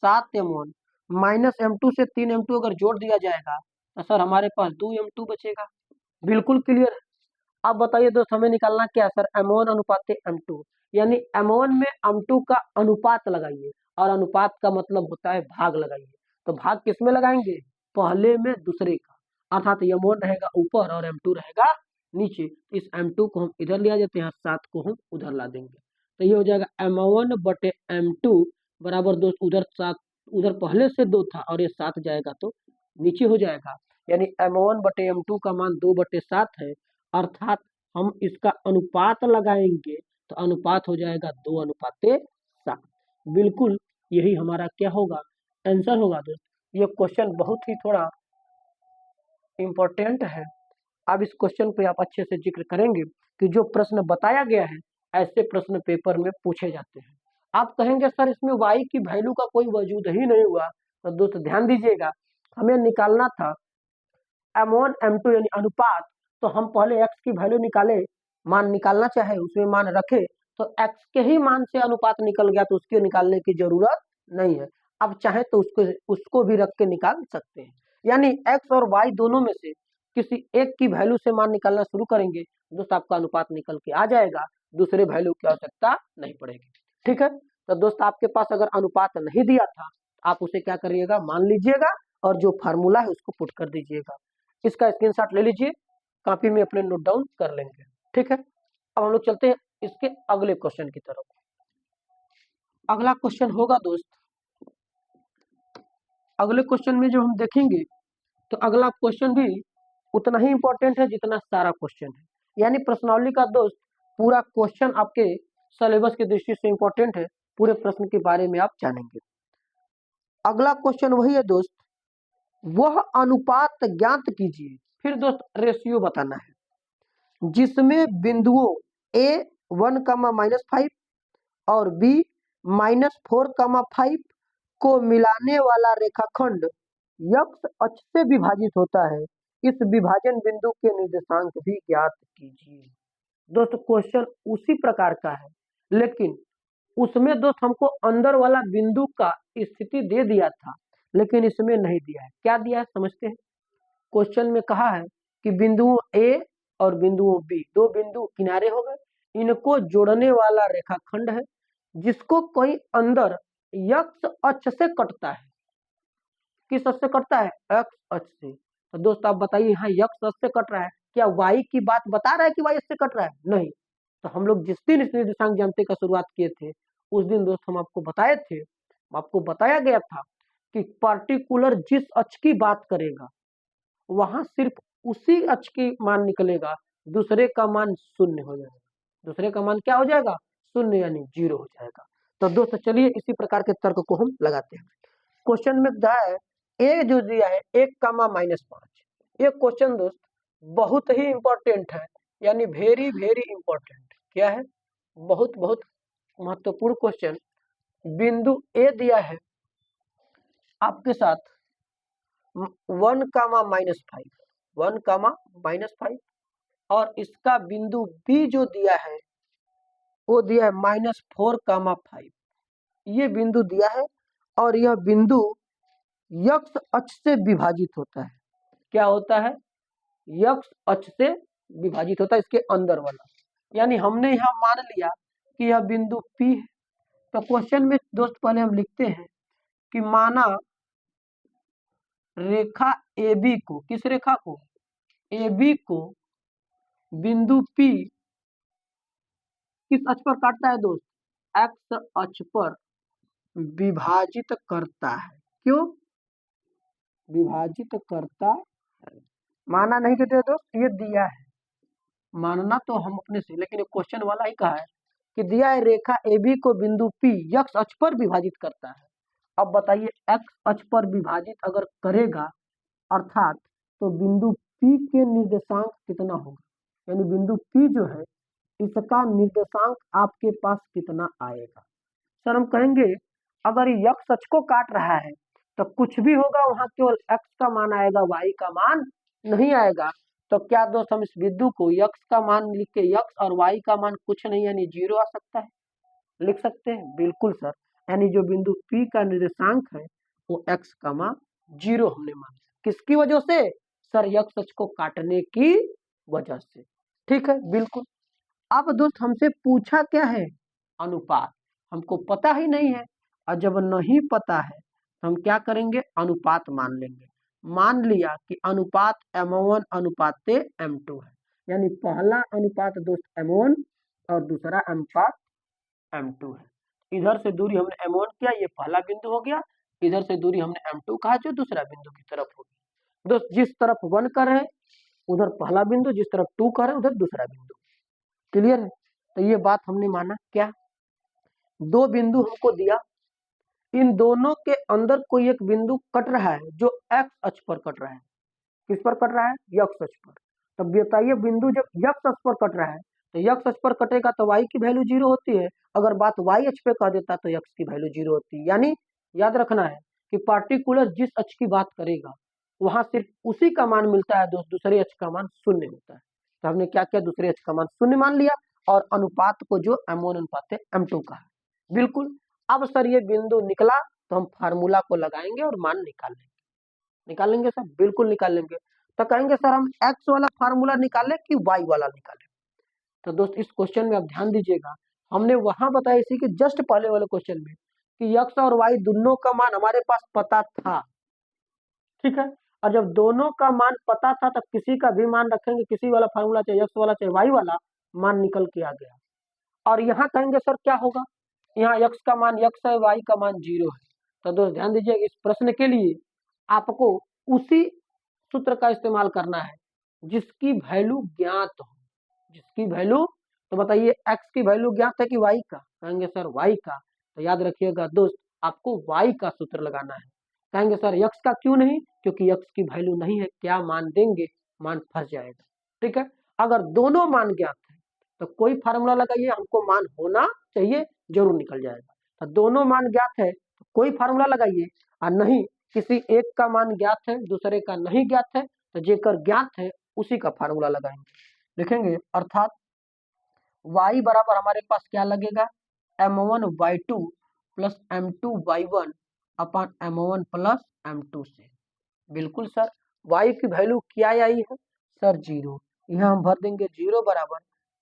7m1। -m2 से 3m2 अगर जोड़ दिया जाएगा तो सर हमारे पास 2m2 बचेगा। बिल्कुल क्लियर है। अब बताइए दोस्त हमें निकालना क्या है सर? M1 अनुपात M2, यानी M1 में M2 का अनुपात लगाइए, और अनुपात का मतलब होता है भाग लगाइए। तो भाग किस में लगाएंगे? पहले में दूसरे का, अर्थात M1 रहेगा ऊपर और M2 रहेगा नीचे। इस M2 को हम इधर ले आ जाते हैं, 7 को हम उधर ला देंगे, तो ये हो जाएगा M1 बटे M2 बराबर दोस्त उधर 7, उधर पहले से 2 था और ये 7 जाएगा तो नीचे हो जाएगा। यानी M1 बटे M2 का मान 2/7 है, अर्थात हम इसका अनुपात लगाएंगे तो अनुपात हो जाएगा 2:7। बिल्कुल यही हमारा क्या होगा? आंसर होगा दोस्त। ये क्वेश्चन बहुत ही थोड़ा इम्पोर्टेंट है। अब इस क्वेश्चन पे आप अच्छे से जिक्र करेंगे कि जो प्रश्न बताया गया है ऐसे प्रश्न पेपर में पूछे जाते हैं। आप कहेंगे सर इसमें y की वैल्यू का कोई वजूद ही नहीं हुआ, तो दोस्त ध्यान दीजिएगा, हमें निकालना था M1 M2 यानी अनुपात। तो हम पहले x की वैल्यू निकाले, मान निकालना चाहे उसमें मान रखे तो x के ही मान से अनुपात निकल गया, तो उसके निकालने की जरूरत नहीं है। अब चाहे तो उसको भी रख के निकाल सकते हैं। यानी x और y दोनों में से किसी एक की वैल्यू से मान निकालना शुरू करेंगे, दोस्त आपका अनुपात निकल के आ जाएगा, दूसरे वैल्यू की आवश्यकता नहीं पड़ेगी। ठीक है। तो दोस्त आपके पास अगर अनुपात नहीं दिया था, आप उसे क्या करिएगा? मान लीजिएगा, और जो फार्मूला है उसको पुट कर दीजिएगा। इसका स्क्रीनशॉट ले लीजिए, कॉपी में अपने नोट डाउन कर लेंगे। ठीक है। अब हम लोग चलते हैं इसके अगले क्वेश्चन की तरफ। अगला क्वेश्चन होगा दोस्त, अगले क्वेश्चन में जो हम देखेंगे तो अगला क्वेश्चन भी उतना ही इंपॉर्टेंट है जितना सारा क्वेश्चन है। यानी प्रश्नावली का दोस्त पूरा क्वेश्चन आपके सिलेबस की दृष्टि से इंपॉर्टेंट है, पूरे प्रश्न के बारे में आप जानेंगे। अगला क्वेश्चन वही है दोस्त, वह अनुपात ज्ञात कीजिए फिर दोस्त रेशियो बताना है जिसमें बिंदुओं ए 1, -5 और बी -4, 5 को मिलाने वाला रेखाखंड यक्ष अक्ष से विभाजित होता है। इस विभाजन बिंदु के निर्देशांक भी ज्ञात कीजिए। दोस्त क्वेश्चन उसी प्रकार का है, लेकिन उसमें दोस्त हमको अंदर वाला बिंदु का स्थिति दे दिया था, लेकिन इसमें नहीं दिया है। क्या दिया है समझते हैं। क्वेश्चन में कहा है कि बिंदुओं ए और बिंदुओं बी, दो बिंदु किनारे हो गए, इनको जोड़ने वाला रेखाखंड है जिसको कोई अंदर यक्ष अक्ष से कटता है। किस अक्ष से कटता है? एक्स अक्ष से। तो दोस्त आप बताइए, यहाँ यक्ष अक्ष से कट रहा है, क्या वाई की बात बता रहा है कि वाई अक्ष से कट रहा है? नहीं। तो हम लोग जिस दिन इस निर्देशांक ज्यामिति का शुरुआत किए थे उस दिन दोस्त हम आपको बताए थे, आपको बताया गया था कि पार्टिकुलर जिस अक्ष की बात करेगा वहां सिर्फ उसी अक्ष की मान निकलेगा, दूसरे का मान शून्य हो जाएगा। दूसरे का मान क्या हो जाएगा? शून्य, यानी 0 हो जाएगा। तो दोस्त चलिए इसी प्रकार के तर्क को हम लगाते हैं। क्वेश्चन में दिया है ए जो दिया है 1, -5। ये क्वेश्चन दोस्त बहुत ही इंपॉर्टेंट है, यानी वेरी वेरी इंपॉर्टेंट। क्या है? बहुत बहुत महत्वपूर्ण क्वेश्चन। बिंदु ए दिया है आपके साथ 1, -5 और इसका बिंदु बी जो दिया है वो दिया है -4, 5। ये बिंदु दिया है और यह बिंदु यक्ष अक्ष से विभाजित होता है। क्या होता है? यक्ष अक्ष से विभाजित होता है, इसके अंदर वाला। यानी हमने यहाँ मान लिया कि यह बिंदु P है। तो क्वेश्चन में दोस्त पहले हम लिखते हैं कि माना रेखा AB को, किस रेखा को? AB को बिंदु P किस अक्ष पर काटता है दोस्त? एक्स अक्ष पर विभाजित करता है। क्यों विभाजित करता है? माना नहीं कहते दोस्त, ये दिया है, मानना तो हम अपने से, लेकिन क्वेश्चन वाला ही कहा है कि दिया है रेखा AB को बिंदु P यक्ष अक्ष पर विभाजित करता है। अब बताइए एक्स अक्ष पर विभाजित अगर करेगा अर्थात तो बिंदु P के निर्देशांक कितना होगा, यानी बिंदु P जो है इसका निर्देशांक आपके पास कितना आएगा। सर हम कहेंगे अगर यक्ष अक्ष को काट रहा है तो कुछ भी होगा वहां केवल x का मान आएगा, y का मान नहीं आएगा। तो क्या दोस्त हम इस बिंदु को x का मान लिख के x और y का मान कुछ नहीं यानी 0 आ सकता है? लिख सकते हैं, बिल्कुल सर। यानी जो बिंदु P का निर्देशांक है वो x का मान 0 हमने मान लिया। किसकी वजह से? सर यक्ष अक्ष को काटने की वजह से। ठीक है, बिल्कुल। अब दोस्त हमसे पूछा क्या है? अनुपात। हमको पता ही नहीं है, और जब नहीं पता है तो हम क्या करेंगे? अनुपात मान लेंगे। मान लिया कि अनुपात M1 अनुपात M2 है, यानी पहला अनुपात दोस्त M1 और दूसरा अनुपात M2 है। इधर से दूरी हमने M1 किया, ये पहला बिंदु हो गया, इधर से दूरी हमने M2 कहा जो दूसरा बिंदु की तरफ होगी। दोस्त जिस तरफ 1 कर रहे उधर पहला बिंदु, जिस तरफ 2 कर रहे उधर दूसरा बिंदु। क्लियर है? तो ये बात हमने माना। क्या दो बिंदु हमको दिया, इन दोनों के अंदर कोई एक बिंदु कट रहा है जो एक्स अक्ष पर कट रहा है। किस पर कट रहा है? यक्ष अक्ष पर। तब बताइए बिंदु जब यक्ष अक्ष पर कट रहा है तो यक्ष अक्ष पर कटेगा तो y की वैल्यू 0 होती है, अगर बात y अक्ष पे कह देता तो x की वैल्यू 0 होती है। यानी याद रखना है कि पार्टिकुलर जिस अक्ष की बात करेगा वहां सिर्फ उसी का मान मिलता है दोस्त, दूसरे अक्ष का मान शून्य होता है। तो हमने क्या किया? दूसरे अक्ष का मान शून्य मान लिया और अनुपात को जो M1 अनुपात M2 का है। बिल्कुल। अब सर ये बिंदु निकला तो हम फार्मूला को लगाएंगे और मान निकाल लेंगे। निकालेंगे सर? बिल्कुल निकाल लेंगे। तो कहेंगे सर हम x वाला फार्मूला निकालें कि y वाला निकालें? तो दोस्त इस क्वेश्चन में आप ध्यान दीजिएगा, हमने वहां बताया इसी के जस्ट पहले वाले क्वेश्चन में कि x और y दोनों का मान हमारे पास पता था। ठीक है, और जब दोनों का मान पता था तब किसी का भी मान रखेंगे, किसी वाला फार्मूला चाहे x वाला चाहे y वाला, मान निकल के आ गया। और यहाँ कहेंगे सर क्या होगा? यहाँ x का मान x है, y का मान 0 है। तो दोस्त ध्यान दीजिए इस प्रश्न के लिए आपको उसी सूत्र का इस्तेमाल करना है जिसकी वैल्यू ज्ञात हो। जिसकी वैल्यू, तो बताइए x की वैल्यू ज्ञात है कि y का? कहेंगे सर y का। तो याद रखिएगा दोस्त आपको y का सूत्र लगाना है। कहेंगे सर x का क्यों नहीं? क्योंकि x की वैल्यू नहीं है। क्या मान देंगे? मान फंस जाएगा। ठीक है, अगर दोनों मान ज्ञात है तो कोई फार्मूला लगाइए, हमको मान होना चाहिए, जरूर निकल जाएगा। तो दोनों मान ज्ञात है तो कोई फार्मूला लगाइए, और नहीं किसी एक का मान ज्ञात है दूसरे का नहीं ज्ञात है तो जेकर ज्ञात है उसी का फार्मूला लगाएंगे। लिखेंगे अर्थात y बराबर हमारे पास क्या लगेगा, m1y2 plus m2y1 upon m1 plus m2 से। बिल्कुल सर, y की वैल्यू क्या आई है सर 0, यहाँ हम भर देंगे 0 बराबर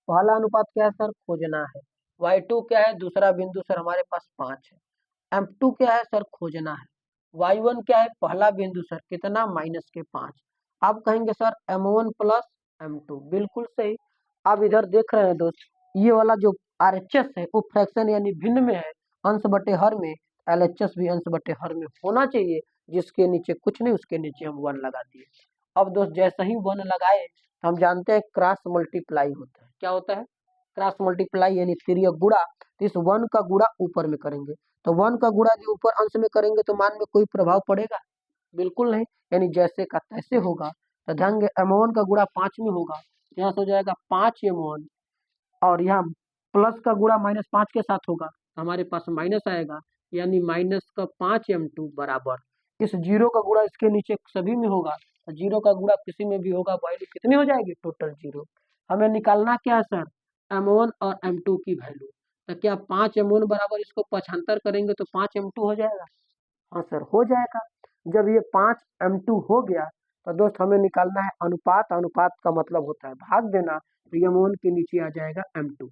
पहला अनुपात क्या है सर खोजना है, y2 क्या है दूसरा बिंदु सर हमारे पास 5 है, m2 क्या है सर खोजना है, y1 क्या है पहला बिंदु सर कितना -5। आप कहेंगे सर m1 प्लस m2, बिल्कुल सही। आप इधर देख रहे हैं दोस्त, ये वाला जो RHS है वो फ्रैक्शन यानी भिन्न में है, अंश बटे हर में, LHS भी अंश बटे हर में होना चाहिए, जिसके नीचे कुछ नहीं उसके नीचे हम 1 लगा दिए। अब दोस्त जैसे ही 1 लगाए तो हम जानते हैं क्रॉस मल्टीप्लाई होता है, क्या होता है क्रॉस मल्टीप्लाई यानी तिर्यक गुणा। तो इस 1 का गुणा ऊपर में करेंगे, तो 1 का गुणा जो ऊपर अंश में करेंगे तो मान में कोई प्रभाव पड़ेगा, बिल्कुल नहीं, यानी जैसे का तैसे होगा। तो ध्यान दें m1 का गुणा 5 में होगा, यहाँ से हो जाएगा 5m1, और यहाँ प्लस का गुणा -5 के साथ होगा तो हमारे पास माइनस आएगा, यानी -5m2 बराबर इस 0 का गुणा इसके नीचे सभी में होगा, 0 का गुणा किसी में भी होगा, वैल्यू कितनी हो जाएगी टोटल 0। हमें निकालना क्या है सर m1 और m2 की वैल्यू, तो क्या 5m1 बराबर इसको 75 करेंगे तो 5m2 हो जाएगा, हाँ सर हो जाएगा। जब ये 5m2 हो गया तो दोस्त हमें निकालना है अनुपात, अनुपात का मतलब होता है भाग देना, तो m1 के नीचे आ जाएगा m2।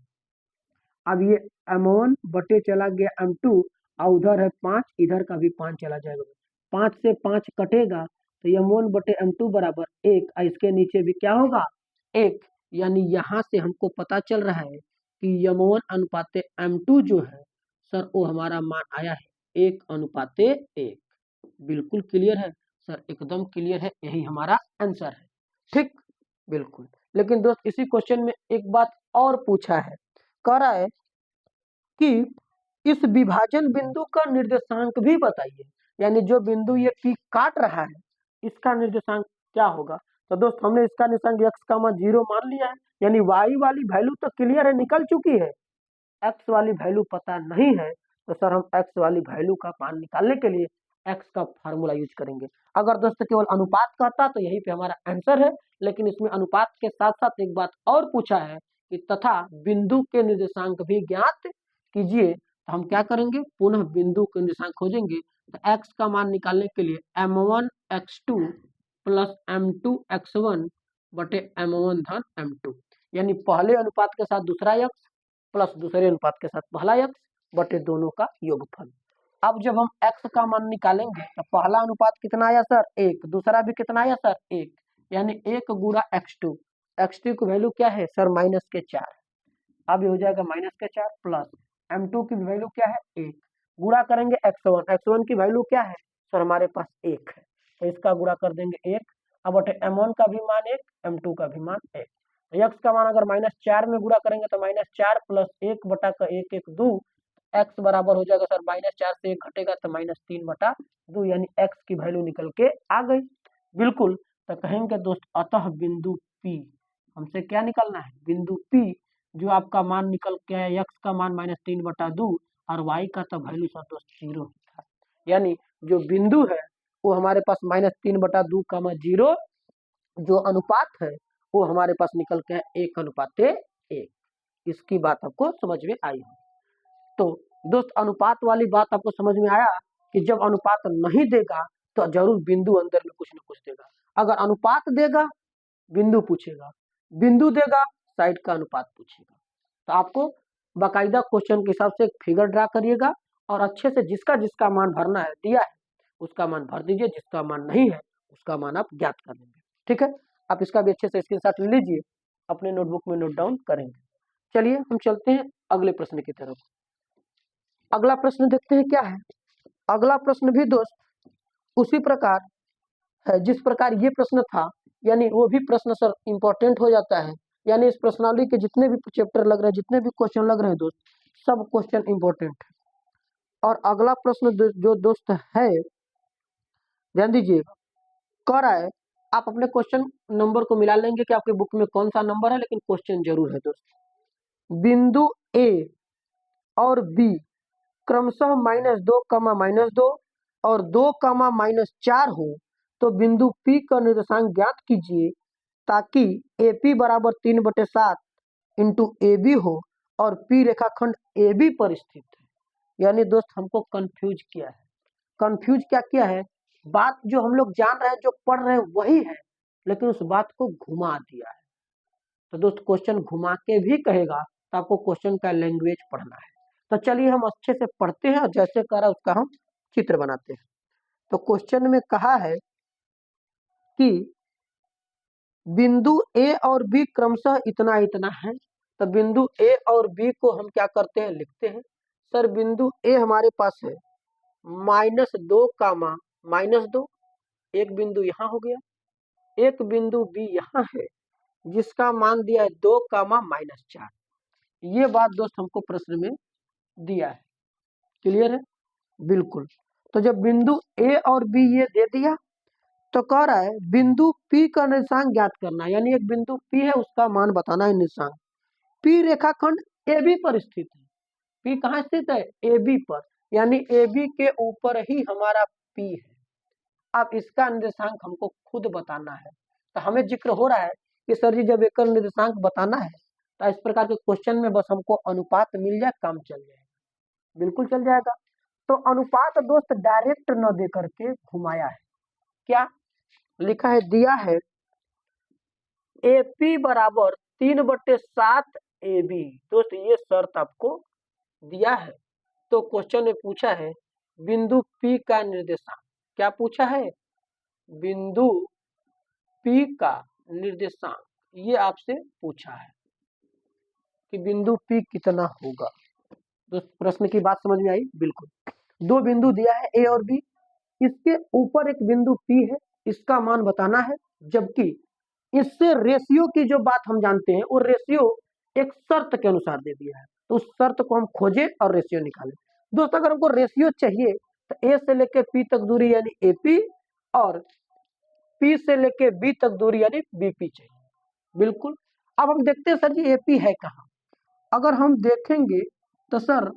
अब ये m1 बटे चला गया m2, और उधर है 5, इधर का भी 5 चला जाएगा, 5 से 5 कटेगा तो m1 बटे m2 बराबर 1, और इसके नीचे भी क्या होगा 1, यानी यहाँ से हमको पता चल रहा है कि m1 अनुपाते m2 जो है सर वो हमारा मान आया है 1:1। बिल्कुल क्लियर है सर, एकदम क्लियर है, यही हमारा आंसर है। ठीक, बिल्कुल। लेकिन दोस्त इसी क्वेश्चन में एक बात और पूछा है, कह रहा है कि इस विभाजन बिंदु का निर्देशांक भी बताइए, यानी जो बिंदु ये P काट रहा है इसका निर्देशांक क्या होगा। तो दोस्त हमने इसका निर्देशांक x का मान 0 मान लिया है, यानी y वाली वैल्यू तो क्लियर है निकल चुकी है, x वाली वैल्यू पता नहीं है, तो सर हम x वाली वैल्यू का मान निकालने के लिए x का फार्मूला यूज करेंगे। अगर दोस्त केवल अनुपात कहता तो यहीं पे हमारा आंसर है, लेकिन इसमें अनुपात के साथ साथ एक बात और पूछा है कि तथा बिंदु के निर्देशांक भी ज्ञात कीजिए। तो हम क्या करेंगे पुनः बिंदु के निर्देशांक खोजेंगे, तो x का मान निकालने के लिए m1 x2 plus m2 x1 बटे m1 धन m2, यानी पहले अनुपात के साथ दूसरा x प्लस दूसरे अनुपात के साथ पहला x बटे दोनों का योगफल। अब जब हम x का मान निकालेंगे तो पहला अनुपात कितना आया सर 1, दूसरा भी कितना आया सर 1, यानी 1 गुणा x2, x2 की वैल्यू क्या है सर -4, अब ये हो जाएगा -4 प्लस m2 की वैल्यू क्या है 1, गुणा करेंगे x1, x1 की वैल्यू क्या है सर हमारे पास 1 है, तो इसका गुणा कर देंगे 1, अब बटे m1 का भी मान 1, m2 का भी मान 1, x का मान अगर -4 में गुणा करेंगे तो -4 प्लस 1 बटा का 1 1 2, x बराबर हो जाएगा सर -4 से 1 घटेगा तो -3 बटा 2, यानी x की वैल्यू निकल के आ गई। बिल्कुल, तो कहेंगे दोस्त अतः बिंदु P, हमसे क्या निकलना है बिंदु P जो आपका मान निकल के है x का मान -3 बटा 2 और y का तो वैल्यू सर दोस्त 0 था, यानी जो बिंदु है वो हमारे पास -3 बटा 2 का 0, जो अनुपात है वो हमारे पास निकल के है 1:1। इसकी बात आपको समझ में आई हो तो दोस्त अनुपात वाली बात आपको समझ में आया कि जब अनुपात नहीं देगा तो जरूर बिंदु अंदर में कुछ न कुछ देगा, अगर अनुपात देगा बिंदु पूछेगा, बिंदु देगा साइड का अनुपात पूछेगा। तो आपको बाकायदा क्वेश्चन के हिसाब से एक फिगर ड्रा करिएगा और अच्छे से जिसका जिसका मान भरना है दिया है उसका मान भर दीजिए, जिसका मान नहीं है उसका मान आप ज्ञात कर लेंगे। ठीक है, आप इसका भी अच्छे से स्क्रीनशॉट ले लीजिए, अपने नोटबुक में नोट डाउन करेंगे। चलिए हम चलते हैं अगले प्रश्न की तरफ। अगला प्रश्न देखते हैं क्या है। अगला प्रश्न भी दोस्त उसी प्रकार है जिस प्रकार ये प्रश्न था, यानी वो भी प्रश्न सर इंपॉर्टेंट हो जाता है, यानी इस प्रश्नावली के जितने भी चैप्टर लग रहे हैं जितने भी क्वेश्चन लग रहे हैं दोस्त सब क्वेश्चन इंपॉर्टेंट है। और अगला प्रश्न जो दोस्त है ध्यान दीजिएगा, कह रहा है आप अपने क्वेश्चन नंबर को मिला लेंगे कि आपके बुक में कौन सा नंबर है, लेकिन क्वेश्चन जरूर है दोस्त। बिंदु ए और बी क्रमशः -2, और 2, -4 हो तो बिंदु P का निर्देशांक ज्ञात कीजिए ताकि AP बराबर 3/7 इंटू AB हो और P रेखाखंड AB पर स्थित है। यानी दोस्त हमको कंफ्यूज किया है। कंफ्यूज क्या किया है? बात जो हम लोग जान रहे हैं, जो पढ़ रहे हैं वही है, लेकिन उस बात को घुमा दिया है। तो दोस्त क्वेश्चन घुमा के भी कहेगा तो आपको क्वेश्चन का लैंग्वेज पढ़ना है। तो चलिए हम अच्छे से पढ़ते हैं और जैसे करा उसका हम चित्र बनाते हैं। तो क्वेश्चन में कहा है कि बिंदु ए और बी क्रमशः इतना इतना है। तो बिंदु ए और बी को हम क्या करते हैं, लिखते हैं। सर बिंदु ए हमारे पास है -2, -2, एक बिंदु यहाँ हो गया, एक बिंदु बी यहाँ है जिसका मान दिया है 2, -4। ये बात दोस्त हमको प्रश्न में दिया है। क्लियर है? बिल्कुल। तो जब बिंदु ए और बी ये दे दिया तो कह रहा है बिंदु P का निर्देशांक ज्ञात करना, यानी एक बिंदु P है उसका मान बताना है निर्देशांक। P रेखाखंड AB पर स्थित है। P कहाँ स्थित है? AB पर, यानी AB के ऊपर ही हमारा P है। अब इसका निर्देशांक हमको खुद बताना है। तो हमें जिक्र हो रहा है कि सर जी जब एक निर्देशांक बताना है तो इस प्रकार के क्वेश्चन में बस हमको अनुपात मिल जाए, काम चल जाएगा। बिल्कुल चल जाएगा। तो अनुपात दोस्त डायरेक्ट न दे करके घुमाया है। क्या लिखा है? दिया है AP बराबर 3/7 AB। दोस्त ये शर्त आपको दिया है। तो क्वेश्चन में पूछा है बिंदु P का निर्देशांक। क्या पूछा है? बिंदु P का निर्देशांक ये आपसे पूछा है कि बिंदु P कितना होगा। दोस्त प्रश्न की बात समझ में आई? बिल्कुल। दो बिंदु दिया है A और B, इसके ऊपर एक बिंदु P है, इसका मान बताना है। जबकि इससे रेशियो की जो बात हम जानते हैं वो रेशियो एक शर्त के अनुसार दे दिया है, तो उस शर्त को हम खोजें और रेशियो निकालें। दोस्तों अगर हमको रेशियो चाहिए तो A से लेके P तक दूरी यानी AP और P से लेके B तक दूरी यानी BP चाहिए। बिल्कुल। अब हम देखते हैं सर जी AP है कहाँ। अगर हम देखेंगे तो सर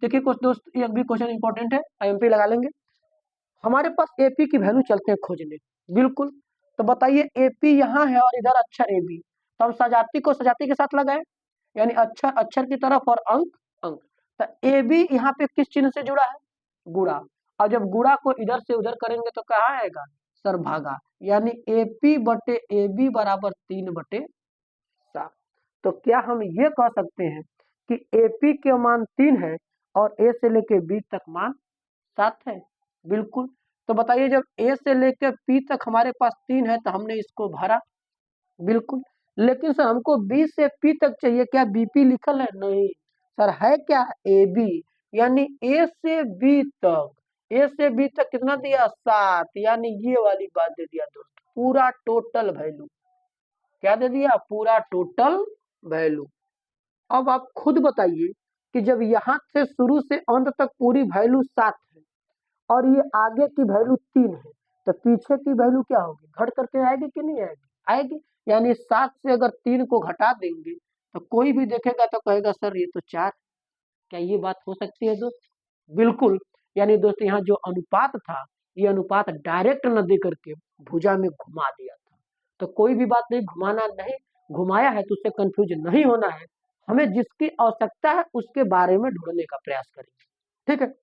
देखिए कुछ दोस्त, ये भी क्वेश्चन इंपॉर्टेंट है, IMP लगा लेंगे। हमारे पास AP की वैल्यू चलते हैं खोजने। बिल्कुल। तो बताइए AP यहाँ है और इधर अक्षर AB, तो हम सजाती को सजाती के साथ लगाए, यानी अक्षर अक्षर की तरफ और अंक अंक। तो AB यहाँ पे किस चिन्ह से जुड़ा है? गुणा। और जब गुणा को इधर से उधर करेंगे तो कहाँ आएगा? सर भागा, यानी AP बटे AB बराबर 3/7। तो क्या हम ये कह सकते हैं कि AP के मान 3 है और A से लेके B तक मान 7 है? बिल्कुल। तो बताइए जब A से लेकर P तक हमारे पास 3 है तो हमने इसको भरा। बिल्कुल। लेकिन सर हमको B से P तक चाहिए, क्या BP लिखल है? नहीं सर, है क्या? AB, यानी A से B तक। A से B तक कितना दिया? 7, यानी ये वाली बात दे दिया दोस्त, पूरा टोटल वैल्यू। क्या दे दिया? पूरा टोटल वैल्यू। अब आप खुद बताइए कि जब यहाँ से शुरू से अंत तक पूरी वैल्यू 7 है और ये आगे की वैल्यू 3 है, तो पीछे की वैल्यू क्या होगी? घट करके आएगी कि नहीं आएगी? आएगी। यानी 7 से अगर 3 को घटा देंगे तो कोई भी देखेगा तो कहेगा सर ये तो 4। क्या ये बात हो सकती है दोस्त? बिल्कुल। यानी दोस्त यहाँ जो अनुपात था, ये अनुपात डायरेक्ट न दे करके भुजा में घुमा दिया था। तो कोई भी बात नहीं, घुमाना नहीं, घुमाया है तो उससे कंफ्यूज नहीं होना है। हमें जिसकी आवश्यकता है उसके बारे में ढूंढने का प्रयास करेंगे। ठीक है,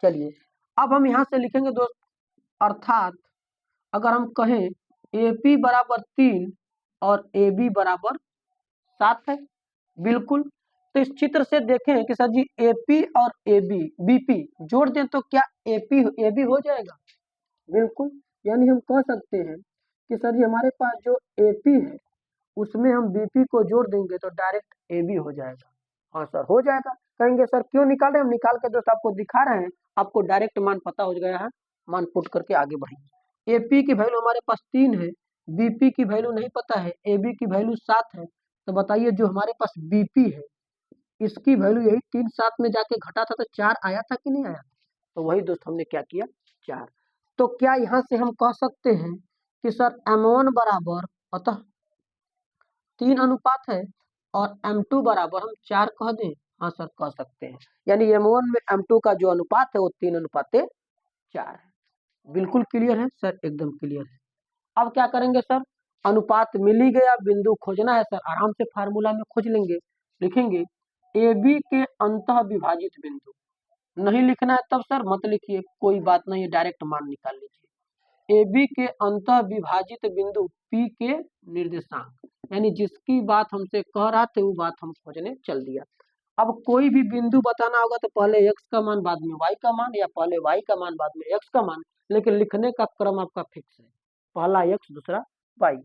चलिए अब हम यहाँ से लिखेंगे दोस्त, अर्थात अगर हम कहें AP बराबर 3 और AB बराबर 7 है। बिल्कुल। तो इस चित्र से देखें कि सर जी AP और AB BP जोड़ दें तो क्या AP AB हो जाएगा? बिल्कुल। यानी हम कह सकते हैं कि सर जी हमारे पास जो AP है उसमें हम BP को जोड़ देंगे तो डायरेक्ट AB हो जाएगा। हाँ सर हो जाएगा। कहेंगे सर क्यों निकाल रहे हैं? हम निकाल के दोस्त आपको दिखा रहे हैं, आपको डायरेक्ट मान पता हो गया है, मान पुट करके आगे बढ़ेंगे। AP की वैल्यू हमारे पास 3 है, BP की वैल्यू नहीं पता है, AB की वैल्यू 7 है। तो बताइए जो हमारे पास BP है इसकी वैल्यू यही 3 7 में जाके घटा था तो 4 आया था कि नहीं आया? तो वही दोस्त हमने क्या किया? 4। तो क्या यहाँ से हम कह सकते हैं कि सर M1 बराबर अतः 3 अनुपात है और M2 बराबर हम 4 कह दें? हाँ सर कह सकते हैं, यानी M1 में M2 का जो अनुपात है वो 3 अनुपात 4 है। बिल्कुल क्लियर है सर, एकदम क्लियर है। अब क्या करेंगे सर, अनुपात मिल ही गया, बिंदु खोजना है सर, आराम से फार्मूला में खोज लेंगे। लिखेंगे AB के अंतः विभाजित बिंदु, नहीं लिखना है तब सर मत लिखिए, कोई बात नहीं, डायरेक्ट मान निकाल लीजिए। AB के अंतः विभाजित बिंदु P के निर्देशांक, यानी जिसकी बात हमसे कह रहा थे वो बात हम खोजने चल दिया। अब कोई भी बिंदु बताना होगा तो पहले x का मान बाद में y का मान, या पहले y का मान बाद में x का मान, लेकिन लिखने का क्रम आपका फिक्स है, पहला x दूसरा y।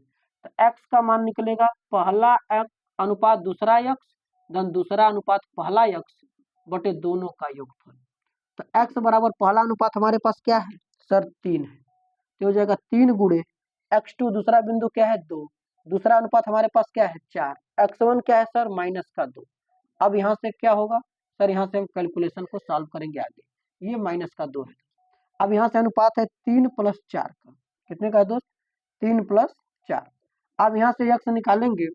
तो x का मान निकलेगा पहला x अनुपात दूसरा x धन दूसरा अनुपात पहला x बटे दोनों का योगफल। तो x बराबर पहला अनुपात हमारे पास क्या है सर 3 है, तो हो जाएगा 3 गुणे x2 दूसरा बिंदु क्या है 2, दूसरा अनुपात हमारे पास क्या है 4, x1 क्या है सर -2। अब यहाँ से क्या होगा सर, यहाँ से हम कैलकुलेशन को सॉल्व करेंगे आगे, ये -2 है। अब यहाँ से अनुपात है 3 + 4 का, कितने का है दोस्त 3 + 4। अब यहाँ से x निकालेंगे,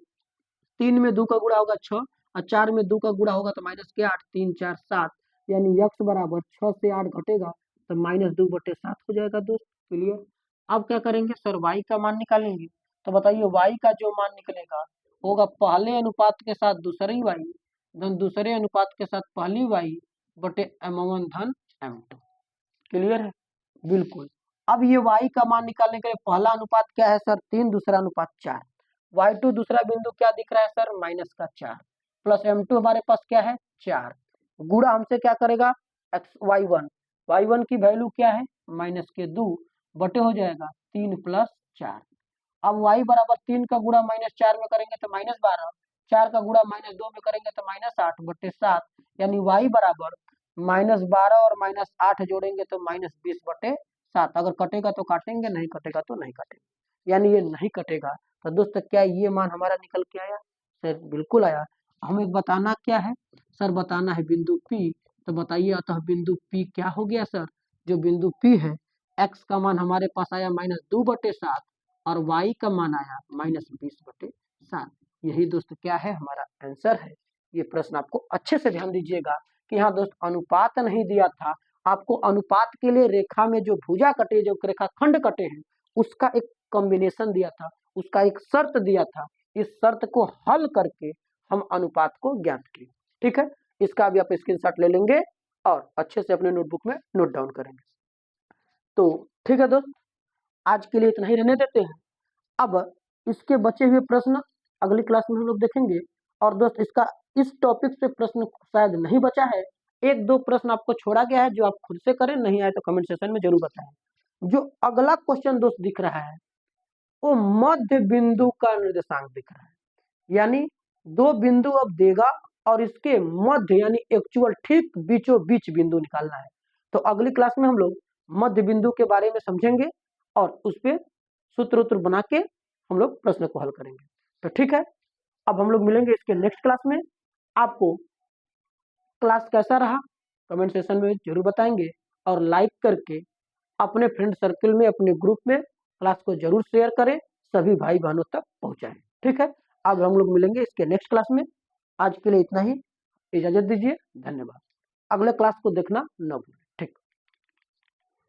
3 में 2 का गुणा होगा 6 और 4 में 2 का गुणा होगा तो -8, 3 4 7, यानी x बराबर 6 से 8 घटेगा तो -2/7 हो जाएगा दोस्त, क्लियर। अब क्या करेंगे सर, y का मान निकालेंगे, तो बताइए y का जो मान निकलेगा होगा पहले अनुपात के साथ दूसरी y धन दूसरे अनुपात के साथ पहली y बटे M1 धन M2, क्लियर है, बिल्कुल। अब ये y का मान निकालने के लिए पहला अनुपात क्या है सर 3, दूसरा अनुपात 4, y2 दूसरा बिंदु क्या दिख रहा है सर -4 प्लस M2 हमारे पास क्या है 4, गुणा हमसे क्या करेगा y1 की वैल्यू क्या है -2 बटे हो जाएगा 3 + 4। अब y बराबर 3 का गुणा -4 में करेंगे तो -12, 4 का गुणा -2 में करेंगे तो -8/7, यानी y बराबर -12 और -8 जोड़ेंगे तो -20/7। अगर कटेगा तो काटेंगे, नहीं कटेगा तो नहीं काटेंगे, यानी ये नहीं कटेगा। तो दोस्तों क्या ये मान हमारा निकल के आया सर? बिल्कुल आया। हमें बताना क्या है सर, बताना है बिंदु P। तो बताइए अतः बिंदु P क्या हो गया सर, जो बिंदु P है x का मान हमारे पास आया -2/7 और y का मान आया -20/7। यही दोस्त क्या है हमारा आंसर है। ये प्रश्न आपको अच्छे से ध्यान दीजिएगा कि यहाँ दोस्त अनुपात नहीं दिया था, आपको अनुपात के लिए रेखा में जो भुजा कटे, जो रेखाखंड कटे हैं उसका एक कॉम्बिनेशन दिया था, उसका एक शर्त दिया था, इस शर्त को हल करके हम अनुपात को ज्ञात किए। ठीक है, इसका भी आप स्क्रीनशॉट ले लेंगे और अच्छे से अपने नोटबुक में नोट डाउन करेंगे। तो ठीक है दोस्त, आज के लिए इतना ही रहने देते हैं। अब इसके बचे हुए प्रश्न अगली क्लास में हम लोग देखेंगे। और दोस्त इसका इस टॉपिक से प्रश्न शायद नहीं बचा है, 1-2 प्रश्न आपको छोड़ा गया है जो आप खुद से करें, नहीं आए तो कमेंट सेक्शन में जरूर बताएं। जो अगला क्वेश्चन दोस्त दिख रहा है वो मध्य बिंदु का निर्देशांक दिख रहा है, यानी 2 बिंदु अब देगा और इसके मध्य यानी एक्चुअल ठीक बीचों बीच बिंदु निकालना है। तो अगली क्लास में हम लोग मध्य बिंदु के बारे में समझेंगे और उस पर सूत्र बना के हम लोग प्रश्न को हल करेंगे। तो ठीक है, अब हम लोग मिलेंगे इसके नेक्स्ट क्लास में। आपको क्लास कैसा रहा कमेंट सेक्शन में जरूर बताएंगे और लाइक करके अपने फ्रेंड सर्कल में, अपने ग्रुप में क्लास को जरूर शेयर करें, सभी भाई बहनों तक पहुंचाएं। ठीक है, अब हम लोग मिलेंगे इसके नेक्स्ट क्लास में। आज के लिए इतना ही, इजाजत दीजिए, धन्यवाद। अगले क्लास को देखना न भूलें।